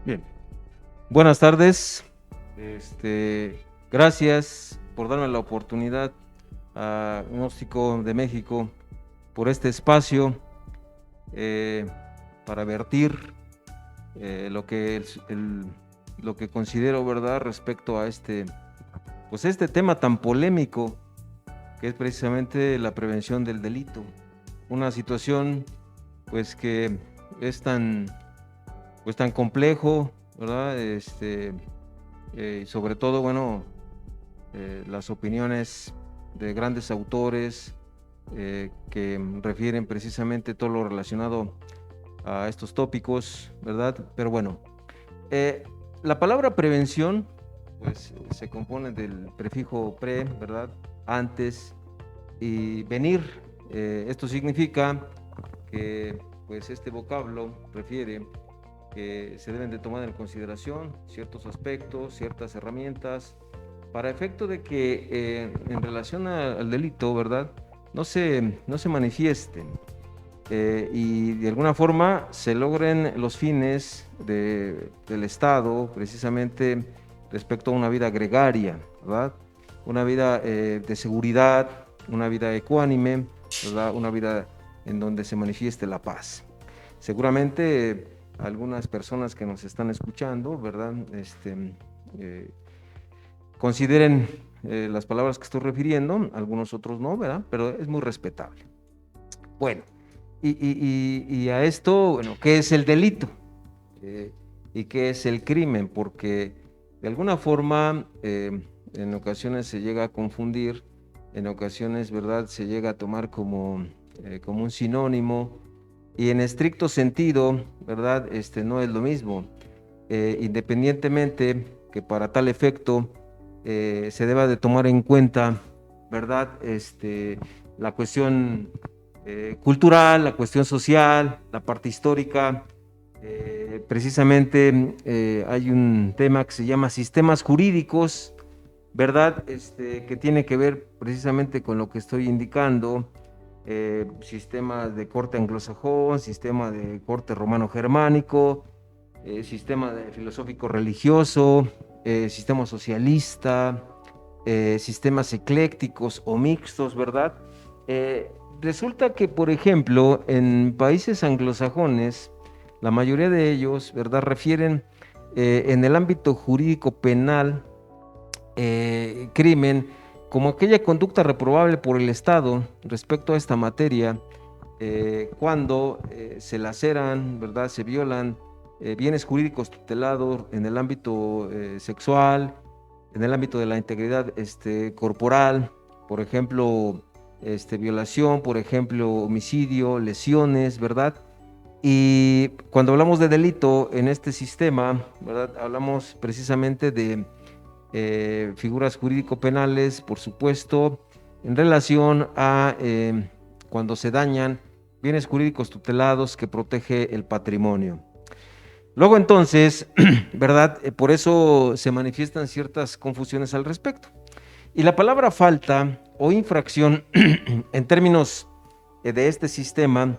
Bien, buenas tardes. Gracias por darme la oportunidad a Gnóstico de México por este espacio eh, para vertir lo que considero verdad respecto a este tema tan polémico que es precisamente la prevención del delito. Una situación pues que es tan complejo, ¿verdad? Sobre todo, bueno, las opiniones de grandes autores que refieren precisamente todo lo relacionado a estos tópicos, ¿verdad? Pero bueno, eh, la palabra prevención, pues se compone del prefijo pre, ¿verdad? Antes y venir. Esto significa que, pues, este vocablo refiere que se deben de tomar en consideración ciertos aspectos, ciertas herramientas, para efecto de que en relación al delito, ¿verdad? No se manifiesten y de alguna forma se logren los fines del Estado, precisamente respecto a una vida gregaria, ¿verdad? Una vida de seguridad, una vida ecuánime, ¿verdad? Una vida en donde se manifieste la paz. Seguramente algunas personas que nos están escuchando, ¿verdad? Eh, Consideren las palabras que estoy refiriendo, algunos otros no, ¿verdad? Pero es muy respetable. Bueno, y a esto, bueno, ¿qué es el delito? Eh, ¿Y qué es el crimen? Porque de alguna forma en ocasiones se llega a confundir, en ocasiones, ¿verdad? Se llega a tomar como un sinónimo y en estricto sentido, ¿verdad? No es lo mismo. Independientemente que para tal efecto se deba de tomar en cuenta, ¿verdad? La cuestión cultural, la cuestión social, la parte histórica. Precisamente hay un tema que se llama sistemas jurídicos, ¿verdad? Que tiene que ver precisamente con lo que estoy indicando, sistemas de corte anglosajón, sistema de corte romano-germánico, sistema de filosófico religioso, sistema socialista, sistemas eclécticos o mixtos, ¿verdad? Resulta que, por ejemplo, en países anglosajones, la mayoría de ellos, ¿verdad?, refieren en el ámbito jurídico penal crimen como aquella conducta reprobable por el Estado respecto a esta materia cuando se laceran, ¿verdad? Se violan bienes jurídicos tutelados en el ámbito sexual, en el ámbito de la integridad corporal, por ejemplo, violación, por ejemplo, homicidio, lesiones, ¿verdad? Y cuando hablamos de delito en este sistema, ¿verdad? Hablamos precisamente de figuras jurídico-penales, por supuesto, en relación a cuando se dañan bienes jurídicos tutelados que protege el patrimonio. Luego entonces, ¿verdad? Por eso se manifiestan ciertas confusiones al respecto. Y la palabra falta o infracción en términos de este sistema,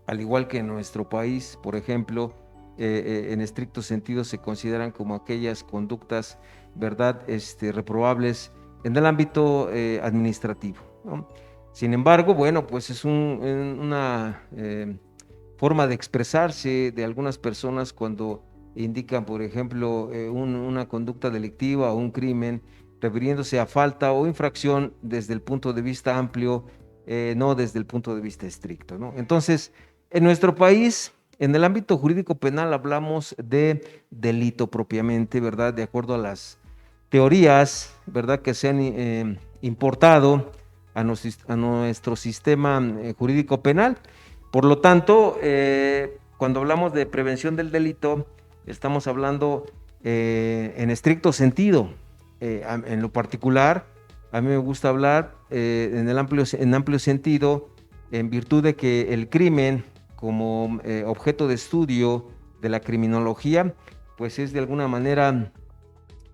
al igual que en nuestro país, por ejemplo, en estricto sentido se consideran como aquellas conductas, ¿verdad?, reprobables en el ámbito administrativo, ¿no? Sin embargo, bueno, pues es una forma de expresarse de algunas personas cuando indican, por ejemplo, una conducta delictiva o un crimen, refiriéndose a falta o infracción desde el punto de vista amplio, no desde el punto de vista estricto, ¿no? Entonces, en nuestro país, en el ámbito jurídico penal, hablamos de delito propiamente, ¿verdad? De acuerdo a las teorías, ¿verdad?, que se han importado a nuestro sistema jurídico penal. Por lo tanto, cuando hablamos de prevención del delito, estamos hablando en estricto sentido. En lo particular, a mí me gusta hablar en amplio sentido, en virtud de que el crimen, como objeto de estudio de la criminología, pues es de alguna manera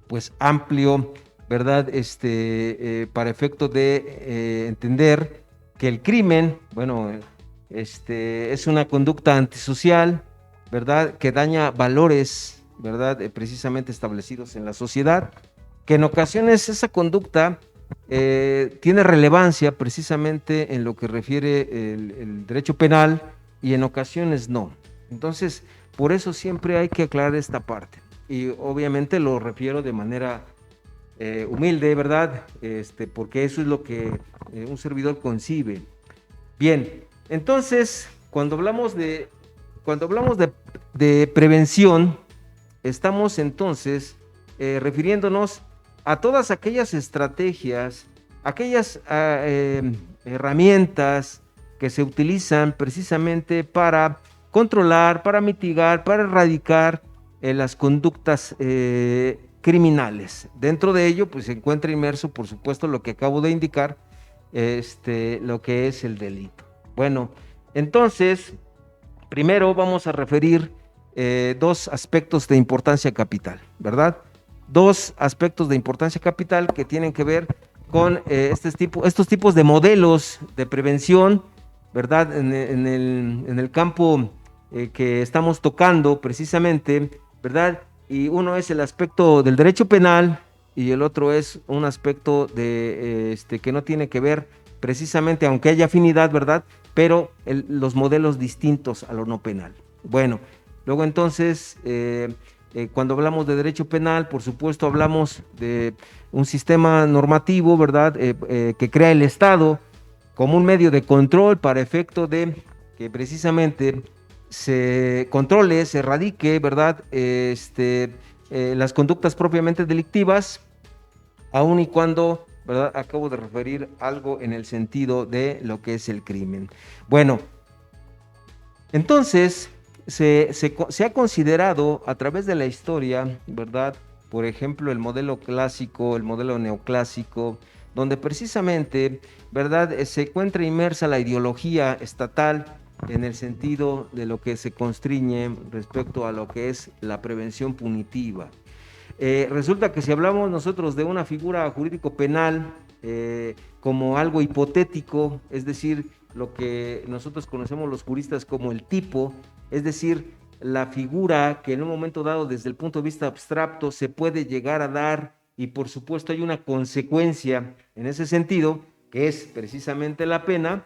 pues amplio, ¿verdad? Para efecto de entender que el crimen, bueno, es una conducta antisocial, ¿verdad? Que daña valores ¿verdad? Precisamente establecidos en la sociedad, que en ocasiones esa conducta tiene relevancia precisamente en lo que refiere el derecho penal y en ocasiones no. Entonces, por eso siempre hay que aclarar esta parte. Y obviamente lo refiero de manera humilde, ¿verdad? Porque eso es lo que un servidor concibe. Bien, entonces, cuando hablamos de prevención, estamos entonces refiriéndonos a todas aquellas estrategias, aquellas herramientas que se utilizan precisamente para controlar, para mitigar, para erradicar las conductas criminales. Dentro de ello, pues se encuentra inmerso, por supuesto, lo que acabo de indicar, lo que es el delito. Bueno, entonces, primero vamos a referir dos aspectos de importancia capital, ¿verdad? Dos aspectos de importancia capital que tienen que ver con estos tipos de modelos de prevención, ¿verdad? En el campo que estamos tocando precisamente, ¿verdad? Y uno es el aspecto del derecho penal y el otro es un aspecto que no tiene que ver precisamente, aunque haya afinidad, ¿verdad? Pero los modelos distintos a lo no penal. Bueno, luego entonces, cuando hablamos de derecho penal, por supuesto hablamos de un sistema normativo, ¿verdad? Que crea el Estado como un medio de control para efecto de que precisamente se controle, se erradique, ¿verdad? Las conductas propiamente delictivas, aun y cuando, ¿verdad? Acabo de referir algo en el sentido de lo que es el crimen. Bueno, entonces se ha considerado a través de la historia, ¿verdad? Por ejemplo, el modelo clásico, el modelo neoclásico, donde precisamente, ¿verdad? Se encuentra inmersa la ideología estatal en el sentido de lo que se constriñe respecto a lo que es la prevención punitiva. Resulta que si hablamos nosotros de una figura jurídico-penal como algo hipotético, es decir, lo que nosotros conocemos los juristas como el tipo, es decir, la figura que en un momento dado desde el punto de vista abstracto se puede llegar a dar y por supuesto hay una consecuencia en ese sentido, que es precisamente la pena,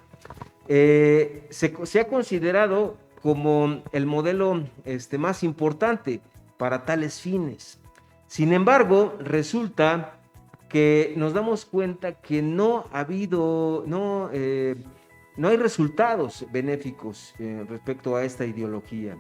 se ha considerado como el modelo más importante para tales fines. Sin embargo, resulta que nos damos cuenta que no ha habido, no hay resultados benéficos respecto a esta ideología,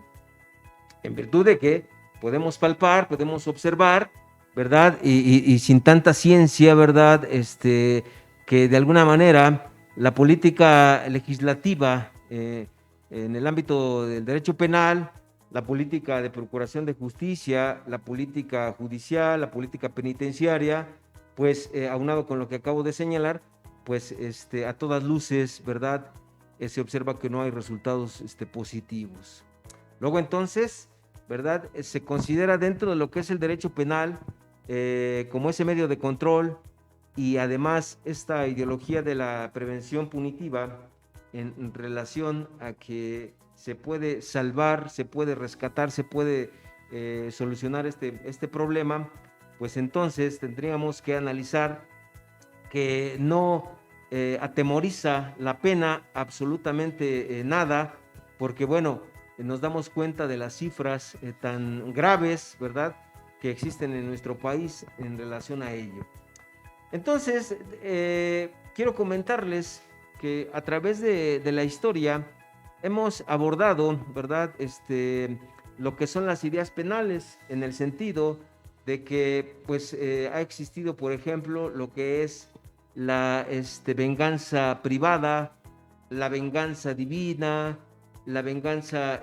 en virtud de que podemos palpar, podemos observar, ¿verdad? Y sin tanta ciencia, ¿verdad? Que de alguna manera la política legislativa en el ámbito del derecho penal, la política de procuración de justicia, la política judicial, la política penitenciaria, pues aunado con lo que acabo de señalar, pues a todas luces, ¿verdad? Se observa que no hay resultados positivos. Luego entonces, ¿verdad? Se considera dentro de lo que es el derecho penal como ese medio de control y además esta ideología de la prevención punitiva en relación a que se puede salvar, se puede rescatar, se puede solucionar este problema, pues entonces tendríamos que analizar que no atemoriza la pena absolutamente nada, porque bueno, nos damos cuenta de las cifras tan graves, ¿verdad?, que existen en nuestro país en relación a ello. Entonces, quiero comentarles que a través de la historia hemos abordado, ¿verdad?, lo que son las ideas penales, en el sentido de que pues, ha existido, por ejemplo, lo que es la venganza privada, la venganza divina, la venganza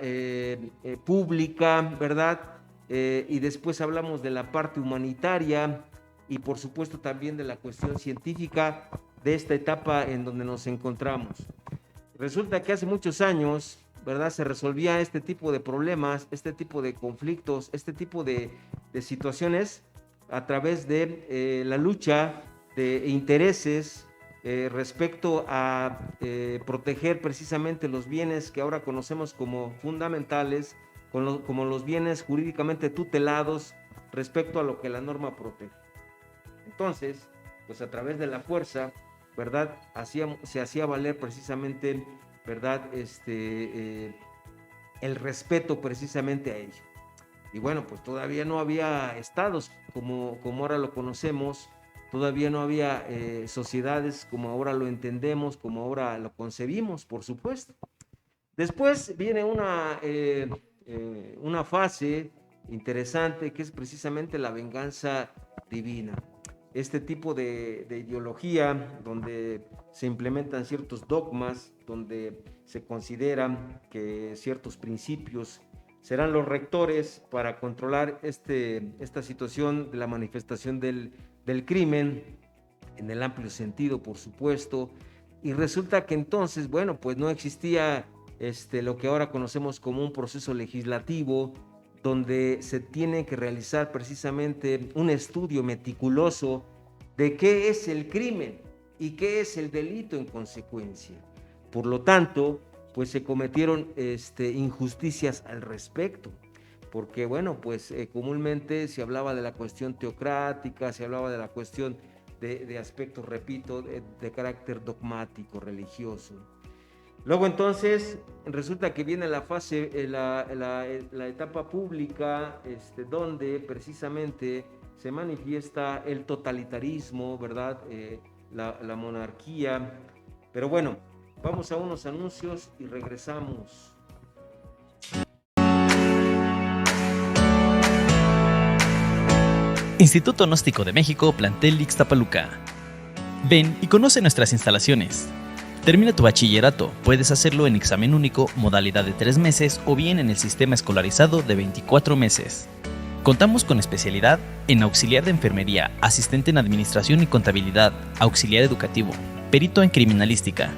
pública, ¿verdad? Y después hablamos de la parte humanitaria y por supuesto también de la cuestión científica de esta etapa en donde nos encontramos. Resulta que hace muchos años, ¿verdad?, se resolvía este tipo de problemas, este tipo de conflictos, este tipo de situaciones a través de la lucha de intereses respecto a proteger precisamente los bienes que ahora conocemos como fundamentales, como los bienes jurídicamente tutelados respecto a lo que la norma protege. Entonces, pues a través de la fuerza, ¿verdad? Se hacía valer precisamente, ¿verdad? El respeto precisamente a ello. Y bueno, pues todavía no había estados como ahora lo conocemos, todavía no había sociedades como ahora lo entendemos, como ahora lo concebimos, por supuesto. Después viene una fase interesante que es precisamente la venganza divina. Este tipo de ideología donde se implementan ciertos dogmas, donde se considera que ciertos principios serán los rectores para controlar esta situación de la manifestación del crimen, en el amplio sentido, por supuesto, y resulta que entonces, bueno, pues no existía lo que ahora conocemos como un proceso legislativo, donde se tiene que realizar precisamente un estudio meticuloso de qué es el crimen y qué es el delito en consecuencia. Por lo tanto, pues se cometieron injusticias al respecto, porque bueno, pues comúnmente se hablaba de la cuestión teocrática, se hablaba de la cuestión de aspectos, repito, de carácter dogmático, religioso. Luego entonces resulta que viene la fase, la etapa pública, donde precisamente se manifiesta el totalitarismo, ¿verdad? La monarquía. Pero bueno, vamos a unos anuncios y regresamos. Instituto Gnóstico de México, plantel Ixtapaluca. Ven y conoce nuestras instalaciones. Termina tu bachillerato, puedes hacerlo en examen único, modalidad de 3 meses o bien en el sistema escolarizado de 24 meses. Contamos con especialidad en auxiliar de enfermería, asistente en administración y contabilidad, auxiliar educativo, perito en criminalística.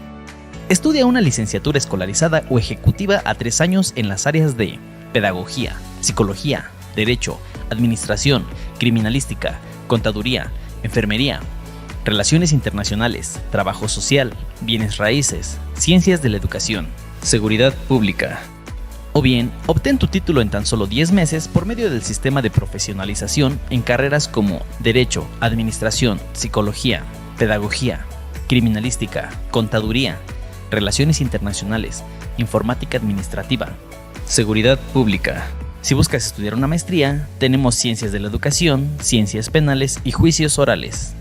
Estudia una licenciatura escolarizada o ejecutiva a 3 años en las áreas de pedagogía, psicología, derecho, administración, criminalística, contaduría, enfermería, relaciones internacionales, trabajo social, bienes raíces, ciencias de la educación, seguridad pública. O bien, obtén tu título en tan solo 10 meses por medio del sistema de profesionalización en carreras como Derecho, Administración, Psicología, Pedagogía, Criminalística, Contaduría, Relaciones Internacionales, Informática Administrativa, Seguridad Pública. Si buscas estudiar una maestría, tenemos Ciencias de la Educación, Ciencias Penales y Juicios Orales.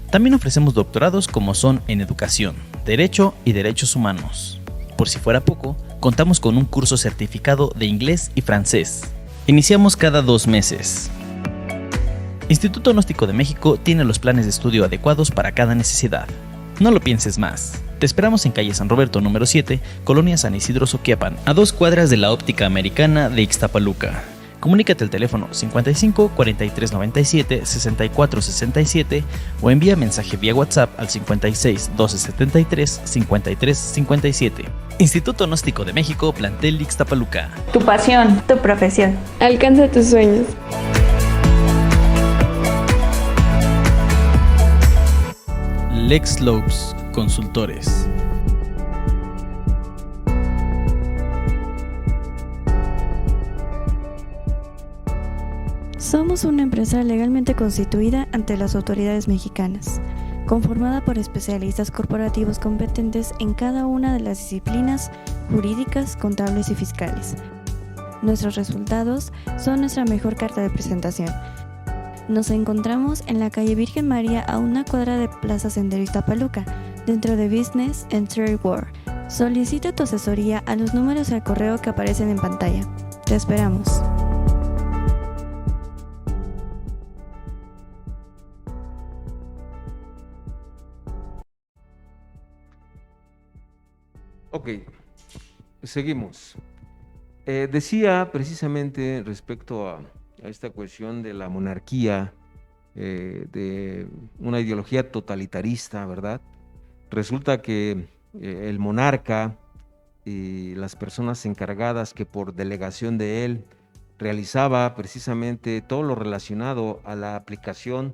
También ofrecemos doctorados como son en Educación, Derecho y Derechos Humanos. Por si fuera poco, contamos con un curso certificado de inglés y francés. Iniciamos cada 2 meses. Instituto Gnóstico de México tiene los planes de estudio adecuados para cada necesidad. No lo pienses más. Te esperamos en calle San Roberto número 7, Colonia San Isidro Soquiapan, a 2 cuadras de la Óptica Americana de Ixtapaluca. Comunícate al teléfono 55 43 97 64 67 o envía mensaje vía WhatsApp al 56 12 73 53 57. Instituto Gnóstico de México, plantel Ixtapaluca. Tu pasión, tu profesión. Alcanza tus sueños. Lex Lopes Consultores. Somos una empresa legalmente constituida ante las autoridades mexicanas, conformada por especialistas corporativos competentes en cada una de las disciplinas jurídicas, contables y fiscales. Nuestros resultados son nuestra mejor carta de presentación. Nos encontramos en la calle Virgen María a 1 cuadra de Plaza Sendero Ixtapaluca, dentro de Business and Trade World. Solicita tu asesoría a los números al correo que aparecen en pantalla. Te esperamos. Ok, seguimos. Decía precisamente respecto a esta cuestión de la monarquía, de una ideología totalitarista, ¿verdad? Resulta que el monarca y las personas encargadas que por delegación de él realizaba precisamente todo lo relacionado a la aplicación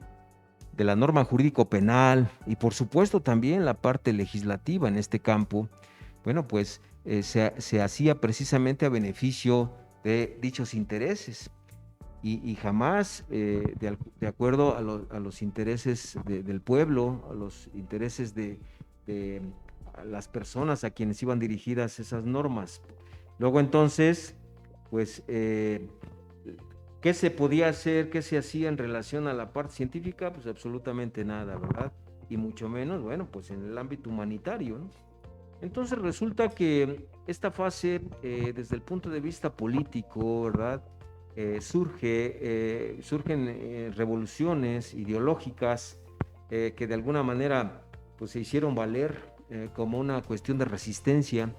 de la norma jurídico penal y por supuesto también la parte legislativa en este campo, bueno, pues se hacía precisamente a beneficio de dichos intereses y jamás de acuerdo a los intereses del pueblo, a los intereses de las personas a quienes iban dirigidas esas normas. Luego entonces, pues, ¿qué se podía hacer? ¿Qué se hacía en relación a la parte científica? Pues absolutamente nada, ¿verdad? Y mucho menos, bueno, pues en el ámbito humanitario, ¿no? Entonces resulta que esta fase, desde el punto de vista político, ¿verdad? Surgen revoluciones ideológicas que de alguna manera pues, se hicieron valer como una cuestión de resistencia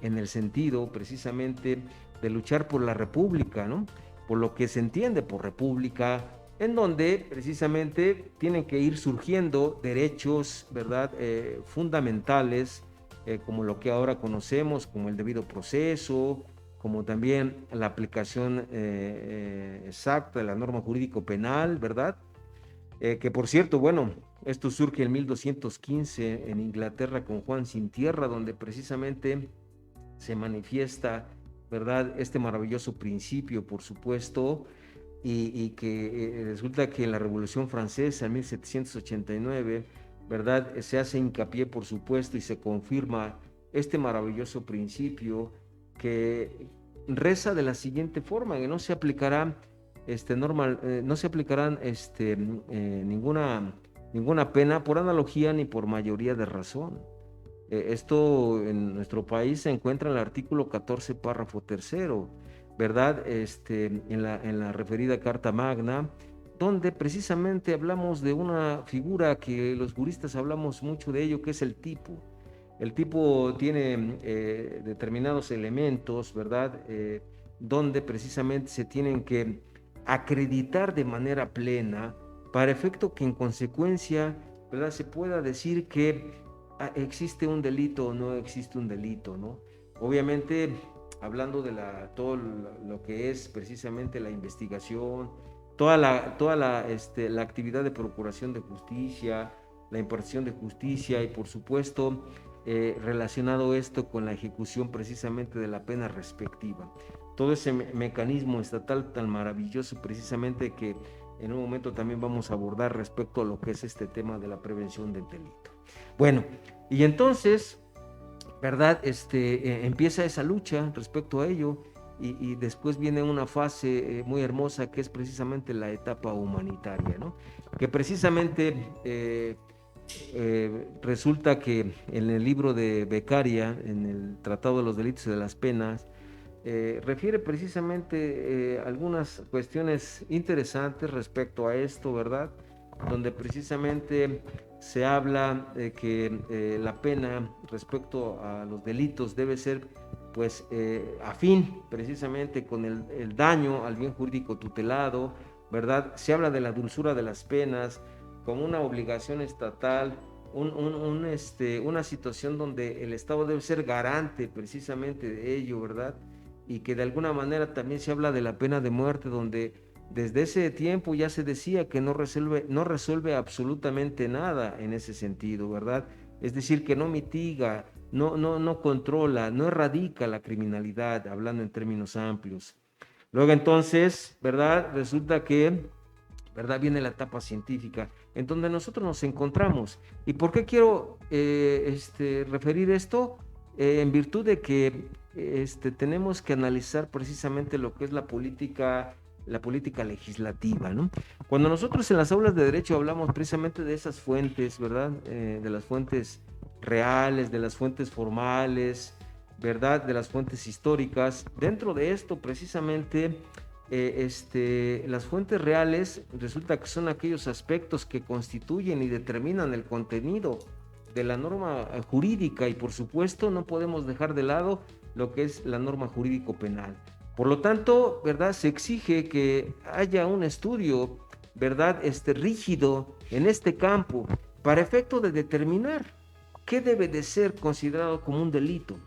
en el sentido precisamente de luchar por la república, ¿no? Por lo que se entiende por república, en donde precisamente tienen que ir surgiendo derechos, ¿verdad? Fundamentales, como lo que ahora conocemos como el debido proceso, como también la aplicación exacta de la norma jurídico penal, ¿verdad? Que por cierto, bueno, esto surge en 1215 en Inglaterra con Juan Sin Tierra, donde precisamente se manifiesta, ¿verdad? Este maravilloso principio, por supuesto, y que resulta que en la Revolución Francesa en 1789, ¿verdad? Se hace hincapié, por supuesto, y se confirma este maravilloso principio que reza de la siguiente forma, que no se aplicarán ninguna pena por analogía ni por mayoría de razón. Esto en nuestro país se encuentra en el artículo 14, párrafo tercero, ¿verdad? En la referida Carta Magna, donde precisamente hablamos de una figura que los juristas hablamos mucho de ello, que es el tipo. El tipo tiene determinados elementos, ¿verdad? Donde precisamente se tienen que acreditar de manera plena para efecto que en consecuencia, ¿verdad? Se pueda decir que existe un delito o no existe un delito, ¿no? Obviamente, hablando de todo lo que es precisamente la investigación, toda la actividad de procuración de justicia, la impartición de justicia y por supuesto relacionado esto con la ejecución precisamente de la pena respectiva. Todo ese mecanismo estatal tan maravilloso precisamente que en un momento también vamos a abordar respecto a lo que es este tema de la prevención del delito. Bueno, y entonces, ¿verdad? Empieza esa lucha respecto a ello y después viene una fase muy hermosa que es precisamente la etapa humanitaria, ¿no? Que precisamente resulta que en el libro de Beccaria, en el Tratado de los Delitos y de las Penas, refiere precisamente algunas cuestiones interesantes respecto a esto, ¿verdad? Donde precisamente se habla de que la pena respecto a los delitos debe ser pues afín precisamente con el daño al bien jurídico tutelado, ¿verdad? Se habla de la dulzura de las penas como una obligación estatal, una situación donde el Estado debe ser garante precisamente de ello, ¿verdad? Y que de alguna manera también se habla de la pena de muerte, donde desde ese tiempo ya se decía que no resuelve absolutamente nada en ese sentido, ¿verdad? Es decir, que no mitiga, no controla, no erradica la criminalidad, hablando en términos amplios. Luego entonces, ¿verdad? Resulta que, ¿verdad? Viene la etapa científica, en donde nosotros nos encontramos. ¿Y por qué quiero referir esto? En virtud de que tenemos que analizar precisamente lo que es la política legislativa, ¿no? Cuando nosotros en las aulas de derecho hablamos precisamente de esas fuentes, ¿verdad? De las fuentes reales, de las fuentes formales, ¿verdad? De las fuentes históricas. Dentro de esto precisamente las fuentes reales resulta que son aquellos aspectos que constituyen y determinan el contenido de la norma jurídica y por supuesto no podemos dejar de lado lo que es la norma jurídico penal. Por lo tanto, ¿verdad? Se exige que haya un estudio, ¿verdad? Rígido en este campo para efecto de determinar qué debe de ser considerado como un delito.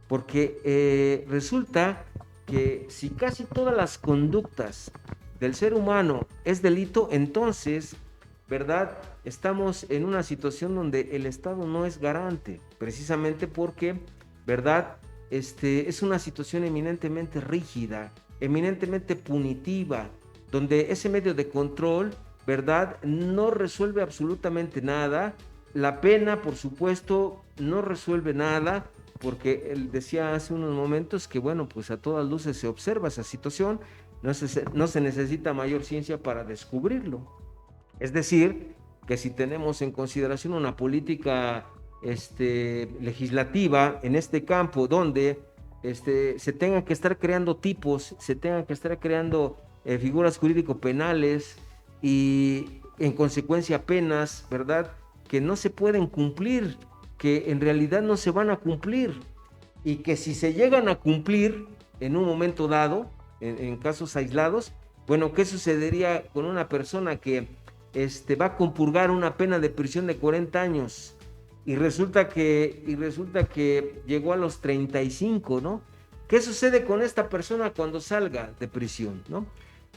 Porque resulta que si casi todas las conductas del ser humano es delito, entonces, ¿verdad? Estamos en una situación donde el Estado no es garante, precisamente porque, ¿verdad? Es una situación eminentemente rígida eminentemente punitiva, donde ese medio de control, ¿verdad?, no resuelve absolutamente nada. La pena, por supuesto, no resuelve nada, porque él decía hace unos momentos que, bueno, pues a todas luces se observa esa situación, no se necesita mayor ciencia para descubrirlo. Es decir, que si tenemos en consideración una política legislativa en este campo donde se tengan que estar creando tipos, se tengan que estar creando figuras jurídico-penales y en consecuencia penas, ¿verdad?, que no se pueden cumplir, que en realidad no se van a cumplir, y que si se llegan a cumplir en un momento dado, en casos aislados, bueno, ¿qué sucedería con una persona que va a compurgar una pena de prisión de 40 años y resulta que llegó a los 35, ¿no? ¿Qué sucede con esta persona cuando salga de prisión, ¿no?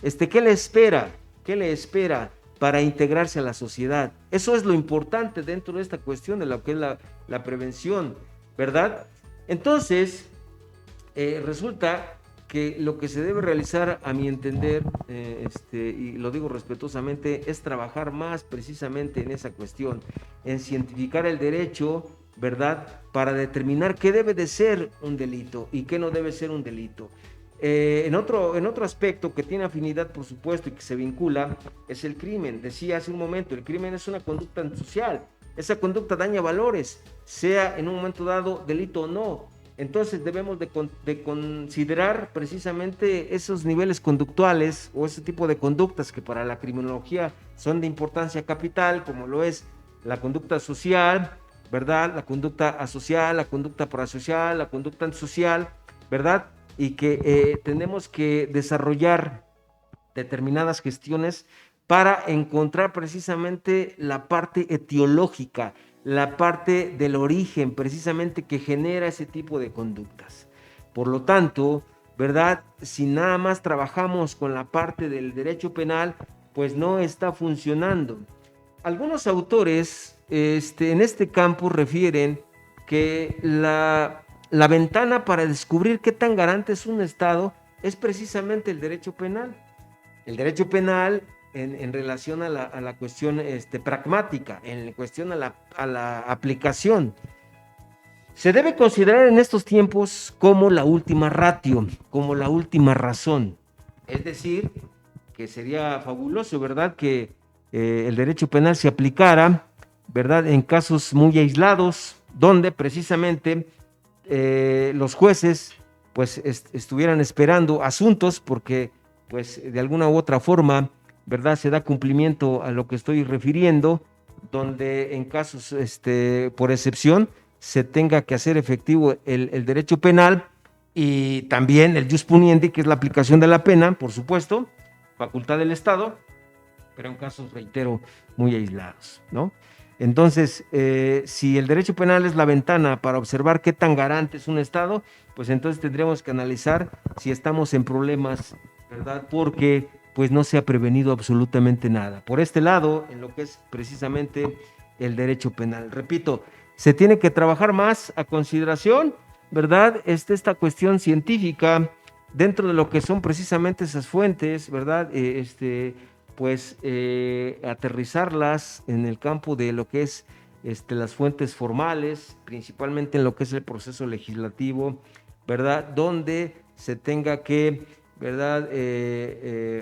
¿Qué le espera? ¿Qué le espera para integrarse a la sociedad? Eso es lo importante dentro de esta cuestión de lo que es la prevención, ¿verdad? Entonces, resulta que lo que se debe realizar, a mi entender, y lo digo respetuosamente, es trabajar más precisamente en esa cuestión, en cientificar el derecho, ¿verdad?, para determinar qué debe de ser un delito y qué no debe ser un delito. En otro aspecto que tiene afinidad, por supuesto, y que se vincula, es el crimen. Decía hace un momento, el crimen es una conducta social. Esa conducta daña valores, sea en un momento dado delito o no. Entonces debemos de considerar precisamente esos niveles conductuales o ese tipo de conductas que para la criminología son de importancia capital, como lo es la conducta social, ¿verdad?, la conducta asocial, la conducta parasocial, la conducta antisocial, ¿verdad?, y que tenemos que desarrollar determinadas gestiones para encontrar precisamente la parte etiológica, la parte del origen precisamente que genera ese tipo de conductas. Por lo tanto, ¿verdad?, si nada más trabajamos con la parte del derecho penal, pues no está funcionando. Algunos autores en este campo refieren que la ventana para descubrir qué tan garante es un Estado es precisamente el derecho penal. El derecho penal en relación a la cuestión pragmática, en cuestión a la aplicación. Se debe considerar en estos tiempos como la última ratio, como la última razón. Es decir, que sería fabuloso, ¿verdad?, que el derecho penal se aplicara, ¿verdad?, en casos muy aislados, donde precisamente los jueces pues estuvieran esperando asuntos porque pues de alguna u otra forma, ¿verdad?, se da cumplimiento a lo que estoy refiriendo, donde en casos por excepción se tenga que hacer efectivo el derecho penal y también el jus puniendi, que es la aplicación de la pena, por supuesto, facultad del Estado, pero en casos, reitero, muy aislados, ¿no? Entonces, si el derecho penal es la ventana para observar qué tan garante es un Estado, pues entonces tendríamos que analizar si estamos en problemas, ¿verdad?, porque pues no se ha prevenido absolutamente nada. Por este lado, en lo que es precisamente el derecho penal. Repito, se tiene que trabajar más a consideración, ¿verdad?, esta cuestión científica dentro de lo que son precisamente esas fuentes, ¿verdad?, aterrizarlas en el campo de lo que es las fuentes formales, principalmente en lo que es el proceso legislativo, ¿verdad?, donde se tenga que, ¿verdad?,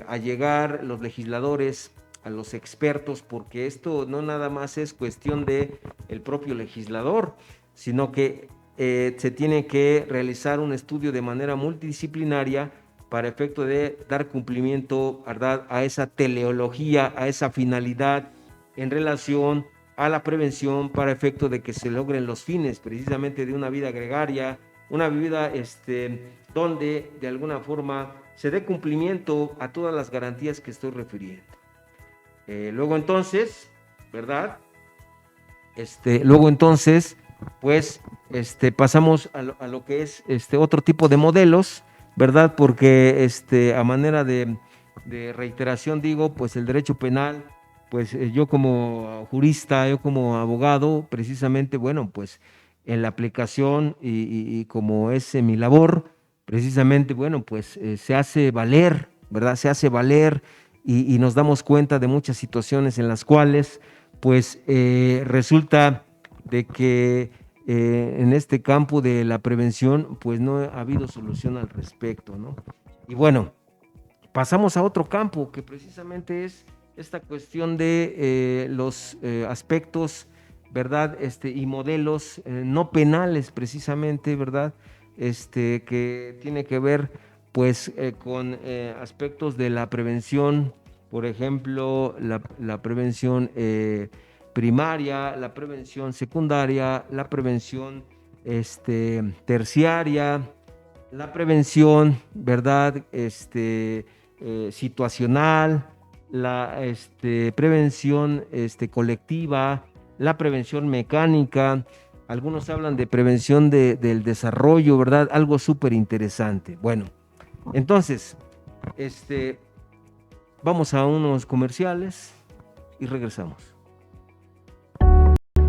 allegar los legisladores a los expertos, porque esto no nada más es cuestión de el propio legislador, sino que se tiene que realizar un estudio de manera multidisciplinaria para efecto de dar cumplimiento, ¿verdad?, a esa teleología, a esa finalidad en relación a la prevención para efecto de que se logren los fines precisamente de una vida gregaria, una vida donde de alguna forma se dé cumplimiento a todas las garantías que estoy refiriendo. Luego entonces, ¿verdad? Pues pasamos a lo que es otro tipo de modelos, ¿verdad? Porque a manera de reiteración digo, pues el derecho penal, pues yo como jurista, yo como abogado, precisamente, bueno, pues en la aplicación y como es mi labor, precisamente, bueno, pues se hace valer, ¿verdad? Se hace valer y nos damos cuenta de muchas situaciones en las cuales, pues, resulta de que en este campo de la prevención, pues no ha habido solución al respecto, ¿no? Y bueno, pasamos a otro campo que precisamente es esta cuestión de los aspectos, ¿verdad? Y modelos no penales precisamente, ¿verdad? Que tiene que ver pues con aspectos de la prevención, por ejemplo, la prevención primaria, la prevención secundaria, la prevención terciaria, la prevención, ¿verdad? Situacional, la prevención colectiva, la prevención mecánica. Algunos hablan de prevención del desarrollo, ¿verdad? Algo súper interesante. Bueno, entonces, vamos a unos comerciales y regresamos.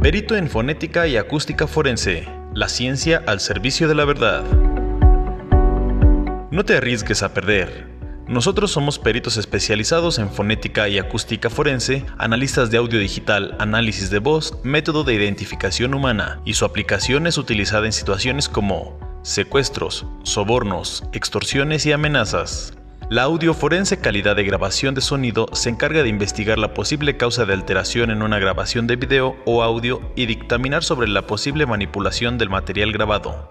Perito en fonética y acústica forense. La ciencia al servicio de la verdad. No te arriesgues a perder. Nosotros somos peritos especializados en fonética y acústica forense, analistas de audio digital, análisis de voz, método de identificación humana, y su aplicación es utilizada en situaciones como secuestros, sobornos, extorsiones y amenazas. La audioforense calidad de grabación de sonido se encarga de investigar la posible causa de alteración en una grabación de video o audio y dictaminar sobre la posible manipulación del material grabado.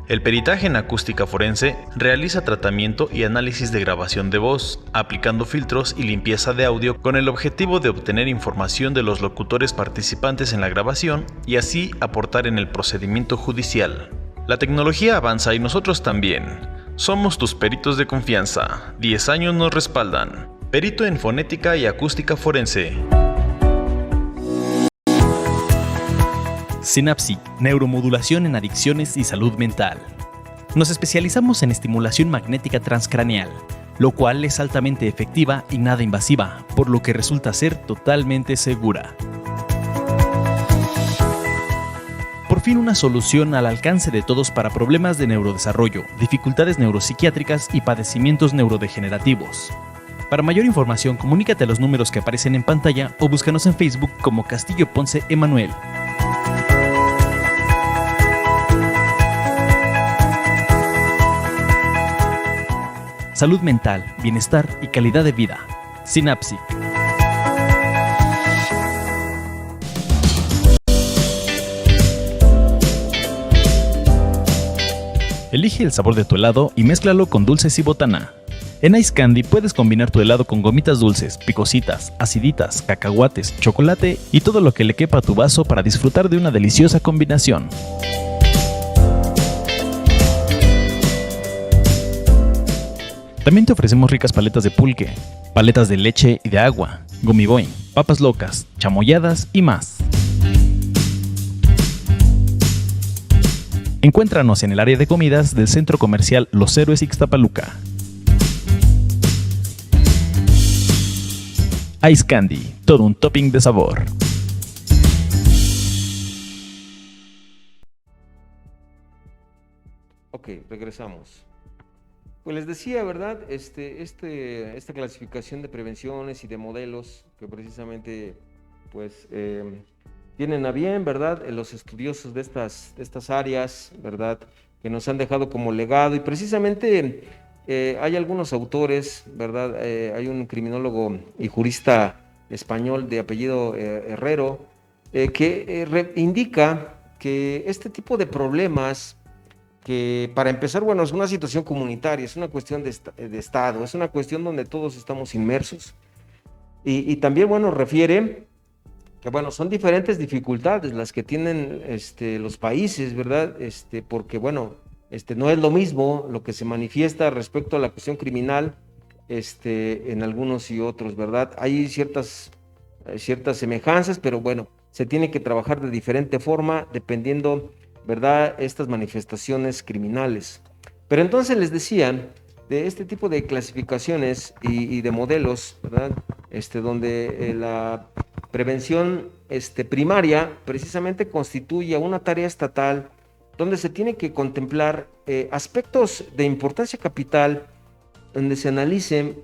El peritaje en acústica forense realiza tratamiento y análisis de grabación de voz, aplicando filtros y limpieza de audio con el objetivo de obtener información de los locutores participantes en la grabación y así aportar en el procedimiento judicial. La tecnología avanza y nosotros también. Somos tus peritos de confianza. 10 años nos respaldan. Perito en fonética y acústica forense. Synapsic, neuromodulación en adicciones y salud mental. Nos especializamos en estimulación magnética transcraneal, lo cual es altamente efectiva y nada invasiva, por lo que resulta ser totalmente segura. Por fin una solución al alcance de todos para problemas de neurodesarrollo, dificultades neuropsiquiátricas y padecimientos neurodegenerativos. Para mayor información, comunícate a los números que aparecen en pantalla o búscanos en Facebook como Castillo Ponce Emanuel. Salud mental, bienestar y calidad de vida. Synapsic. Elige el sabor de tu helado y mézclalo con dulces y botana. En Ice Candy puedes combinar tu helado con gomitas dulces, picositas, aciditas, cacahuates, chocolate y todo lo que le quepa a tu vaso para disfrutar de una deliciosa combinación. También te ofrecemos ricas paletas de pulque, paletas de leche y de agua, gummy boing, papas locas, chamoyadas y más. Encuéntranos en el área de comidas del Centro Comercial Los Héroes Ixtapaluca. Ice Candy, todo un topping de sabor. Ok, regresamos. Pues les decía, ¿verdad? Esta clasificación de prevenciones y de modelos que precisamente pues tienen a bien, ¿verdad? Los estudiosos de estas áreas, ¿verdad? Que nos han dejado como legado y precisamente hay algunos autores, ¿verdad? Hay un criminólogo y jurista español de apellido Herrero que indica que este tipo de problemas que para empezar, bueno, es una situación comunitaria, es una cuestión de Estado, es una cuestión donde todos estamos inmersos. Y también, bueno, refiere que, bueno, son diferentes dificultades las que tienen los países, ¿verdad? Porque, bueno, no es lo mismo lo que se manifiesta respecto a la cuestión criminal en algunos y otros, ¿verdad? Hay ciertas semejanzas, pero bueno, se tiene que trabajar de diferente forma dependiendo, ¿verdad?, estas manifestaciones criminales. Pero entonces les decía de este tipo de clasificaciones y de modelos, ¿verdad?, donde la prevención primaria precisamente constituye una tarea estatal donde se tiene que contemplar aspectos de importancia capital, donde se analicen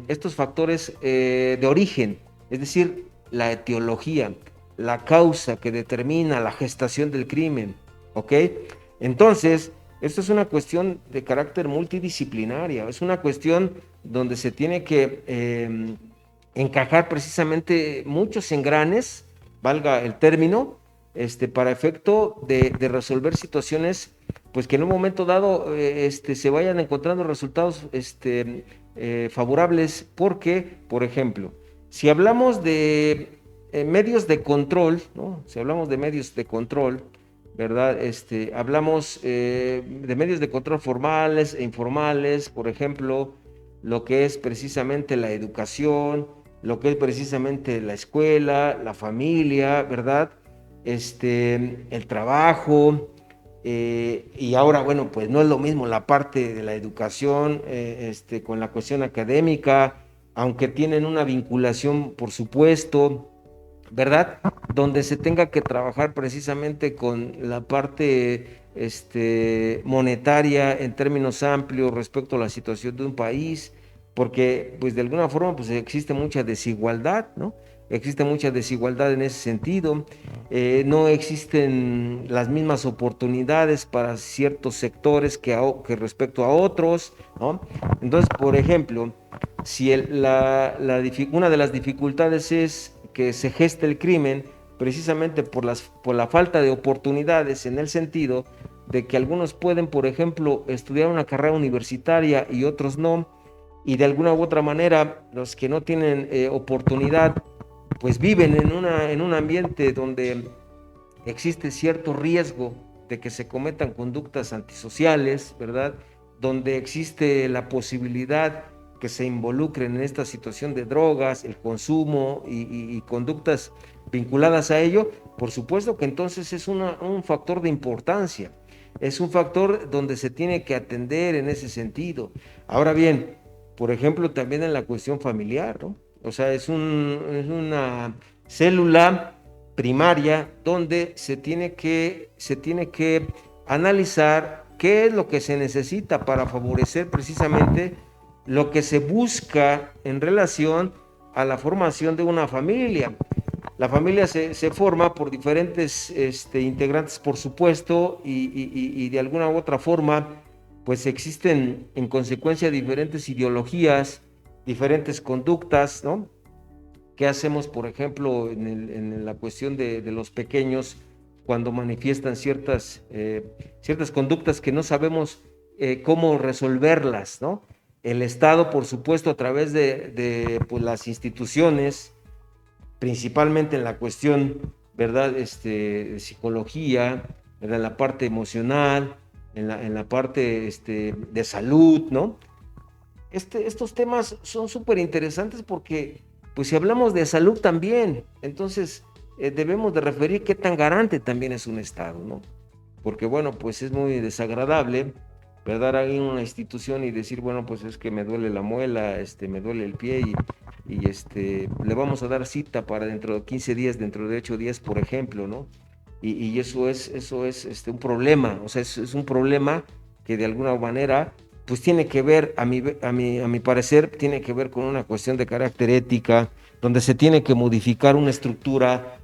estos factores de origen, es decir, la etiología, la causa que determina la gestación del crimen, ¿ok? Entonces, esto es una cuestión de carácter multidisciplinaria, es una cuestión donde se tiene que encajar precisamente muchos engranes, valga el término, para efecto de resolver situaciones, pues que en un momento dado se vayan encontrando resultados favorables, porque, por ejemplo, si hablamos de medios de control, ¿no? Si hablamos de medios de control, ¿verdad? Hablamos de medios de control formales e informales, por ejemplo, lo que es precisamente la educación, lo que es precisamente la escuela, la familia, ¿verdad? El trabajo, y ahora, bueno, pues no es lo mismo la parte de la educación con la cuestión académica, aunque tienen una vinculación, por supuesto, ¿verdad? Donde se tenga que trabajar precisamente con la parte monetaria en términos amplios respecto a la situación de un país, porque pues de alguna forma pues existe mucha desigualdad, ¿no? Existe mucha desigualdad en ese sentido, no existen las mismas oportunidades para ciertos sectores que respecto a otros, ¿no? Entonces, por ejemplo, si una de las dificultades es que se geste el crimen precisamente por la falta de oportunidades, en el sentido de que algunos pueden, por ejemplo, estudiar una carrera universitaria y otros no, y de alguna u otra manera los que no tienen oportunidad pues viven en un ambiente donde existe cierto riesgo de que se cometan conductas antisociales, ¿verdad? Donde existe la posibilidad que se involucren en esta situación de drogas, el consumo y conductas vinculadas a ello. Por supuesto que entonces es un factor de importancia, es un factor donde se tiene que atender en ese sentido. Ahora bien, por ejemplo, también en la cuestión familiar, ¿no? O sea, es una célula primaria donde se tiene que analizar qué es lo que se necesita para favorecer precisamente lo que se busca en relación a la formación de una familia. La familia se forma por diferentes integrantes, por supuesto, y de alguna u otra forma, pues existen en consecuencia diferentes ideologías, diferentes conductas, ¿no? ¿Qué hacemos, por ejemplo, en la cuestión de los pequeños cuando manifiestan ciertas conductas que no sabemos cómo resolverlas, ¿no? El Estado, por supuesto, a través de pues, las instituciones, principalmente en la cuestión, ¿verdad? De psicología, ¿verdad? En la parte emocional, en la parte de salud, ¿no? Estos temas son súper interesantes porque, pues si hablamos de salud también, entonces debemos de referir qué tan garante también es un Estado, ¿no? Porque, bueno, pues es muy desagradable, ¿verdad? Ir a una institución y decir, bueno, pues es que me duele la muela, me duele el pie y le vamos a dar cita para dentro de 15 días, dentro de 8 días, por ejemplo, ¿no? Y eso es un problema, o sea, es un problema que de alguna manera pues tiene que ver, a mi parecer, tiene que ver con una cuestión de carácter ética, donde se tiene que modificar una estructura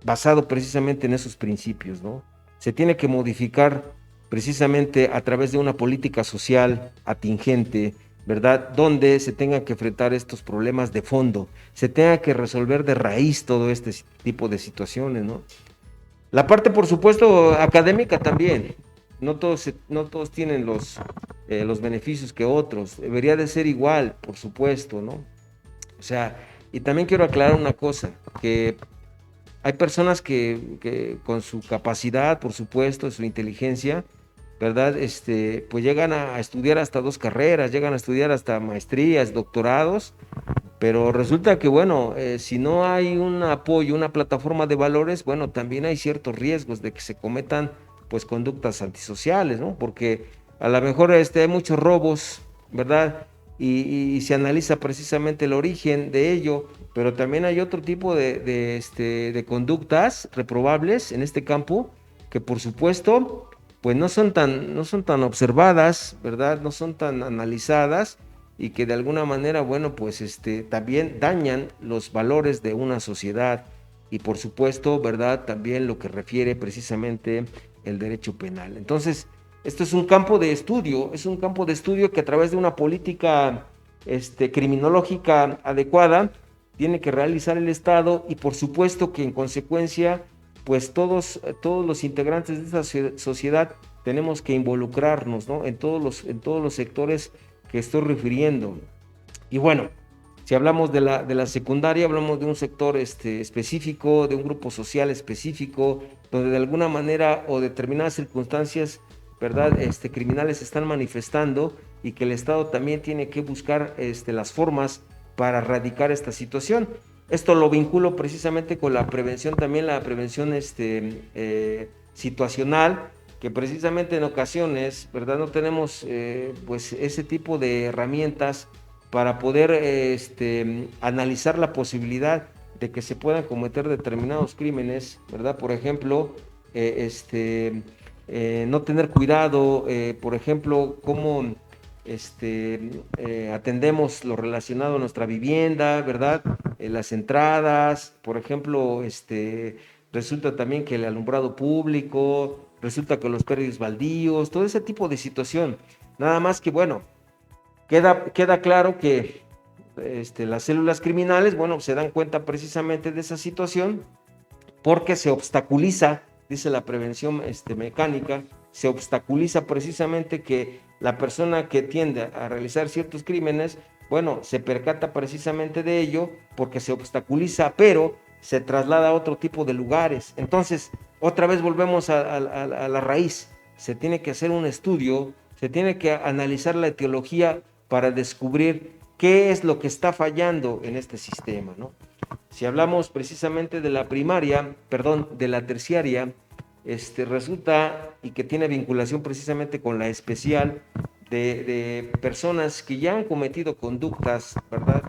basado precisamente en esos principios, ¿no? Se tiene que modificar precisamente a través de una política social atingente, ¿verdad? Donde se tengan que enfrentar estos problemas de fondo, se tenga que resolver de raíz todo este tipo de situaciones, ¿no? La parte, por supuesto, académica también. No todos tienen los beneficios que otros. Debería de ser igual, por supuesto, ¿no? O sea, y también quiero aclarar una cosa, que hay personas que con su capacidad, por supuesto, su inteligencia, ¿verdad? Pues llegan a estudiar hasta 2 carreras, llegan a estudiar hasta maestrías, doctorados, pero resulta que, bueno, si no hay un apoyo, una plataforma de valores, bueno, también hay ciertos riesgos de que se cometan pues conductas antisociales, ¿no? Porque a lo mejor hay muchos robos, ¿verdad? Y se analiza precisamente el origen de ello, pero también hay otro tipo de conductas reprobables en este campo que por supuesto pues no son tan observadas, ¿verdad? No son tan analizadas y que de alguna manera, bueno, pues también dañan los valores de una sociedad y por supuesto, ¿verdad? También lo que refiere precisamente el derecho penal. Entonces, esto es un campo de estudio, que a través de una política criminológica adecuada tiene que realizar el Estado y por supuesto que en consecuencia pues todos los integrantes de esta sociedad tenemos que involucrarnos, ¿no? En todos los sectores que estoy refiriendo. Y bueno, si hablamos de la secundaria, hablamos de un sector específico, de un grupo social específico, donde de alguna manera o determinadas circunstancias, ¿verdad? Criminales se están manifestando y que el Estado también tiene que buscar las formas para erradicar esta situación. Esto lo vinculo precisamente con la prevención, también la prevención situacional, que precisamente en ocasiones, ¿verdad? No tenemos pues ese tipo de herramientas para poder analizar la posibilidad de que se puedan cometer determinados crímenes, ¿verdad? Por ejemplo, no tener cuidado, por ejemplo, cómo atendemos lo relacionado a nuestra vivienda, ¿verdad? Las entradas, por ejemplo, resulta también que el alumbrado público, resulta que los predios baldíos, todo ese tipo de situación. Nada más que, bueno, queda claro que las células criminales, bueno, se dan cuenta precisamente de esa situación porque se obstaculiza, dice la prevención mecánica, se obstaculiza precisamente que la persona que tiende a realizar ciertos crímenes, bueno, se percata precisamente de ello porque se obstaculiza, pero se traslada a otro tipo de lugares. Entonces, otra vez volvemos a la raíz. Se tiene que hacer un estudio, se tiene que analizar la etiología para descubrir qué es lo que está fallando en este sistema, ¿no? Si hablamos precisamente de la de la terciaria, resulta y que tiene vinculación precisamente con la especial de personas que ya han cometido conductas, ¿verdad?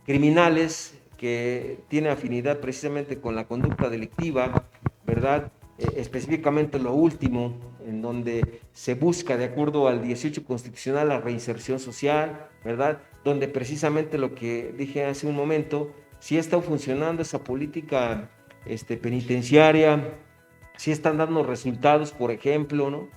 Criminales, que tiene afinidad precisamente con la conducta delictiva, ¿verdad? Específicamente lo último, en donde se busca, de acuerdo al 18 constitucional, la reinserción social, ¿verdad? Donde precisamente lo que dije hace un momento, si está funcionando esa política penitenciaria, si están dando resultados, por ejemplo, ¿no?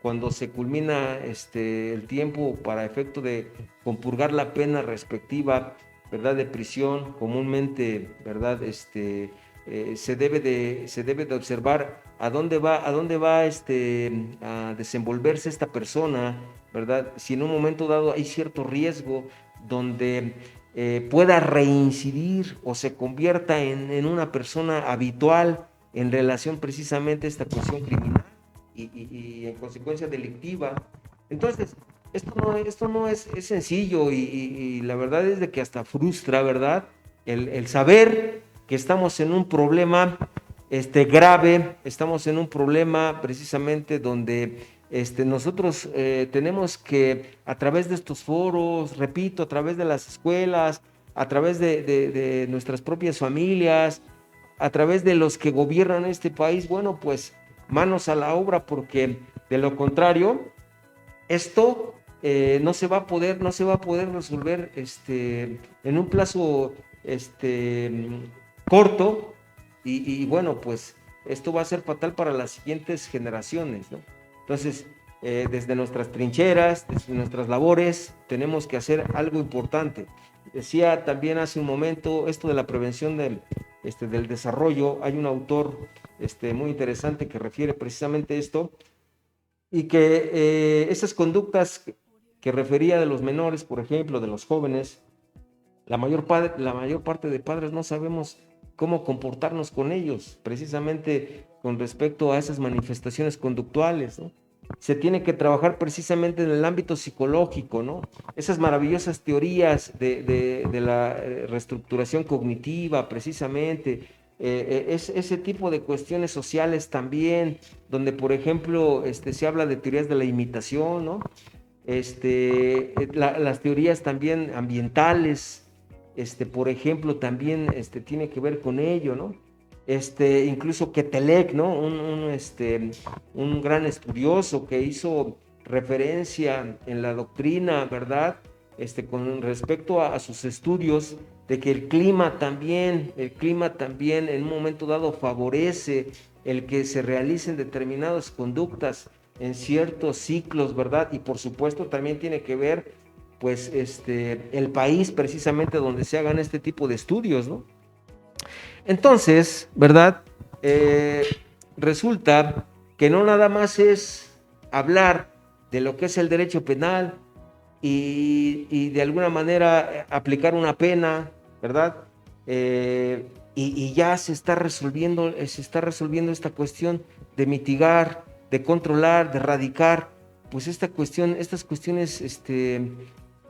Cuando se culmina el tiempo para efecto de compurgar la pena respectiva, ¿verdad? De prisión, comúnmente, ¿verdad? Se debe de observar a dónde va a desenvolverse esta persona, ¿verdad? Si en un momento dado hay cierto riesgo donde pueda reincidir o se convierta en una persona habitual en relación precisamente a esta cuestión criminal y en consecuencia delictiva. Entonces, esto no es sencillo y la verdad es de que hasta frustra, ¿verdad? El saber que estamos en un problema grave, estamos en un problema precisamente donde nosotros tenemos que, a través de estos foros, repito, a través de las escuelas, a través de nuestras propias familias, a través de los que gobiernan este país, bueno, pues manos a la obra, porque de lo contrario, esto no se va a poder resolver en un plazo corto y bueno, pues esto va a ser fatal para las siguientes generaciones, ¿no? Entonces, desde nuestras trincheras, desde nuestras labores, tenemos que hacer algo importante. Decía también hace un momento esto de la prevención del desarrollo. Hay un autor muy interesante que refiere precisamente esto y que esas conductas que refería de los menores, por ejemplo, de los jóvenes, la mayor parte de padres no sabemos cómo comportarnos con ellos, precisamente con respecto a esas manifestaciones conductuales, ¿no? Se tiene que trabajar precisamente en el ámbito psicológico, ¿no? Esas maravillosas teorías de la reestructuración cognitiva, precisamente, ese tipo de cuestiones sociales también, donde, por ejemplo, se habla de teorías de la imitación, ¿no? Las teorías también ambientales, por ejemplo, también tiene que ver con ello, ¿no? incluso Quetelec, ¿no? Un gran estudioso que hizo referencia en la doctrina, ¿verdad? Con respecto a sus estudios, de que el clima también en un momento dado favorece el que se realicen determinadas conductas en ciertos ciclos, ¿verdad? Y por supuesto también tiene que ver, pues, el país precisamente donde se hagan este tipo de estudios, ¿no? Entonces, ¿verdad? Resulta que no nada más es hablar de lo que es el derecho penal y de alguna manera aplicar una pena, ¿verdad? Y ya se está resolviendo esta cuestión de mitigar, de controlar, de erradicar, pues estas cuestiones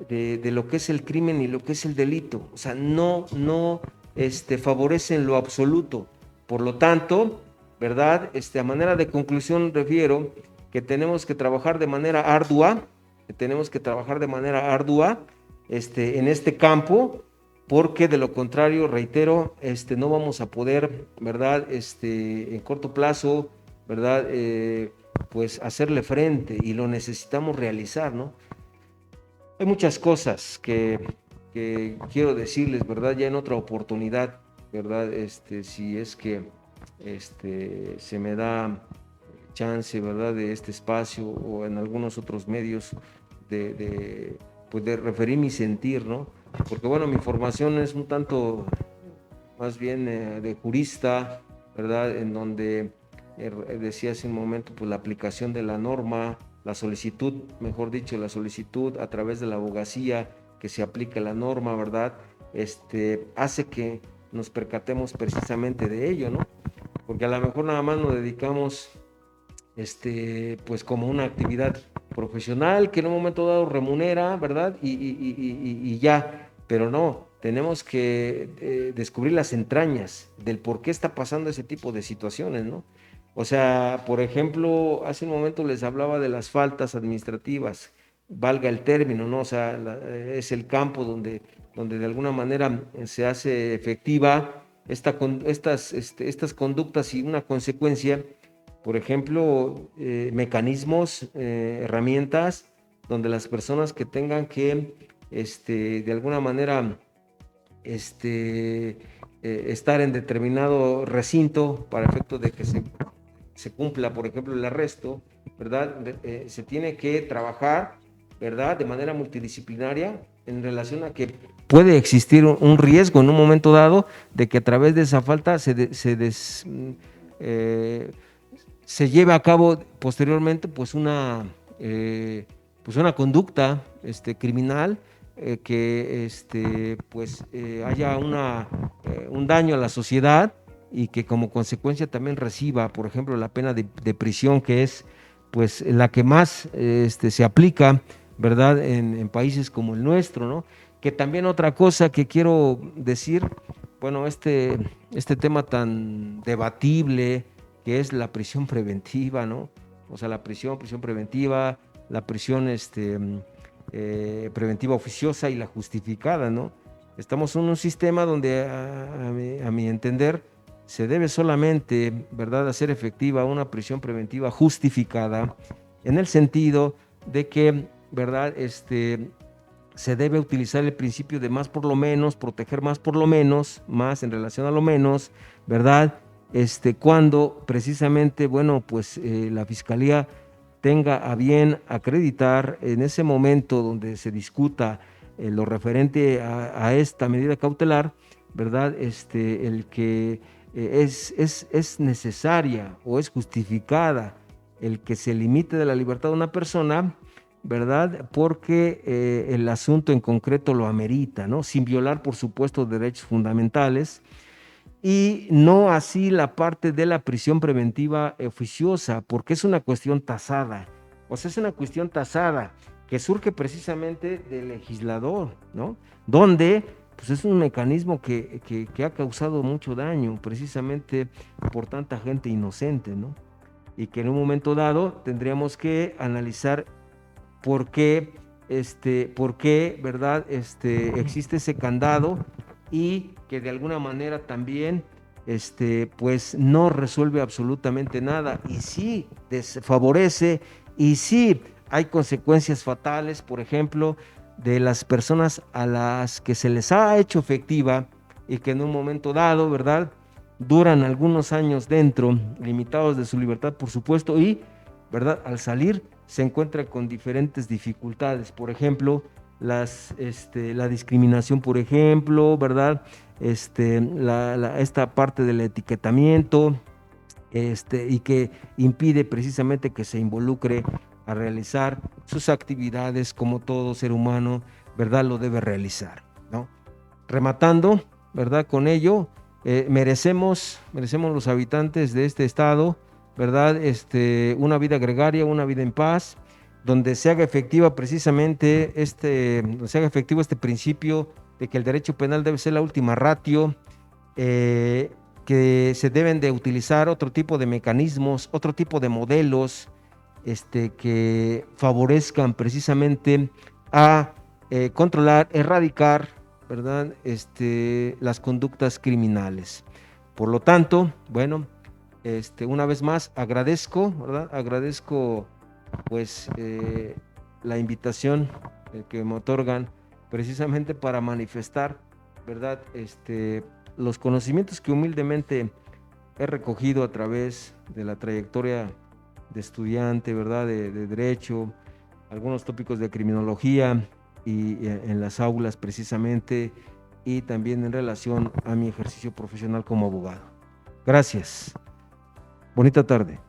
de lo que es el crimen y lo que es el delito. O sea, no favorecen lo absoluto. Por lo tanto, ¿verdad? A manera de conclusión refiero que tenemos que trabajar de manera ardua, en este campo, porque de lo contrario, reitero, no vamos a poder, ¿verdad? En corto plazo, ¿verdad? Pues hacerle frente, y lo necesitamos realizar, ¿no? Hay muchas cosas que quiero decirles, ¿verdad? Ya en otra oportunidad, ¿verdad? Si es que se me da chance, ¿verdad? De este espacio o en algunos otros medios pues de referir mi sentir, ¿no? Porque bueno, mi formación es un tanto más bien de jurista, ¿verdad? En donde decía hace un momento, pues la aplicación de la norma, la solicitud, mejor dicho, la solicitud a través de la abogacía que se aplique la norma, ¿verdad? Hace que nos percatemos precisamente de ello, ¿no? Porque a lo mejor nada más nos dedicamos, pues como una actividad profesional que en un momento dado remunera, ¿verdad? Y ya, pero no, tenemos que descubrir las entrañas del por qué está pasando ese tipo de situaciones, ¿no? O sea, por ejemplo, hace un momento les hablaba de las faltas administrativas, valga el término, ¿no? O sea, es el campo donde de alguna manera se hace efectiva estas conductas y una consecuencia, por ejemplo, mecanismos, herramientas, donde las personas que tengan que, de alguna manera, estar en determinado recinto para efecto de que se cumpla, por ejemplo, el arresto, ¿verdad? Se tiene que trabajar, ¿verdad? De manera multidisciplinaria en relación a que puede existir un riesgo en un momento dado de que a través de esa falta se lleve a cabo posteriormente pues una conducta criminal, que pues haya un daño a la sociedad y que como consecuencia también reciba, por ejemplo, la pena de prisión, que es pues la que más se aplica, ¿verdad? En países como el nuestro, ¿no? Que también otra cosa que quiero decir, bueno, este tema tan debatible que es la prisión preventiva, ¿no? O sea, la prisión preventiva, la prisión preventiva oficiosa y la justificada, ¿no? Estamos en un sistema donde, a mi entender, se debe solamente, ¿verdad?, hacer efectiva una prisión preventiva justificada, en el sentido de que, ¿verdad?, se debe utilizar el principio de más por lo menos, proteger más por lo menos, más en relación a lo menos, ¿verdad? Cuando precisamente, bueno, pues la Fiscalía tenga a bien acreditar en ese momento donde se discuta lo referente a esta medida cautelar, ¿verdad? El que es necesaria o es justificada el que se limite de la libertad de una persona, ¿verdad? Porque el asunto en concreto lo amerita, ¿no? Sin violar, por supuesto, derechos fundamentales, y no así la parte de la prisión preventiva oficiosa, porque es una cuestión tasada. O sea, es una cuestión tasada que surge precisamente del legislador, ¿no? Donde pues es un mecanismo que ha causado mucho daño precisamente por tanta gente inocente, ¿no? Y que en un momento dado tendríamos que analizar por qué, ¿verdad? Existe ese candado, y que de alguna manera también pues no resuelve absolutamente nada y sí desfavorece y sí hay consecuencias fatales, por ejemplo, de las personas a las que se les ha hecho efectiva y que en un momento dado, ¿verdad?, duran algunos años dentro, limitados de su libertad, por supuesto, y, ¿verdad?, al salir se encuentran con diferentes dificultades, por ejemplo, la discriminación, por ejemplo, ¿verdad?, esta parte del etiquetamiento, y que impide precisamente que se involucre a realizar sus actividades como todo ser humano, ¿verdad?, lo debe realizar, ¿no? Rematando, ¿verdad?, con ello, merecemos los habitantes de este estado, ¿verdad?, una vida gregaria, una vida en paz, donde se haga efectiva precisamente este principio de que el derecho penal debe ser la última ratio, que se deben de utilizar otro tipo de mecanismos, otro tipo de modelos, que favorezcan precisamente a controlar, erradicar, ¿verdad?, las conductas criminales. Por lo tanto, bueno, una vez más agradezco, ¿verdad?, pues la invitación que me otorgan precisamente para manifestar, ¿verdad?, los conocimientos que humildemente he recogido a través de la trayectoria de estudiante, ¿verdad?, de derecho, algunos tópicos de criminología y en las aulas precisamente, y también en relación a mi ejercicio profesional como abogado. Gracias. Bonita tarde.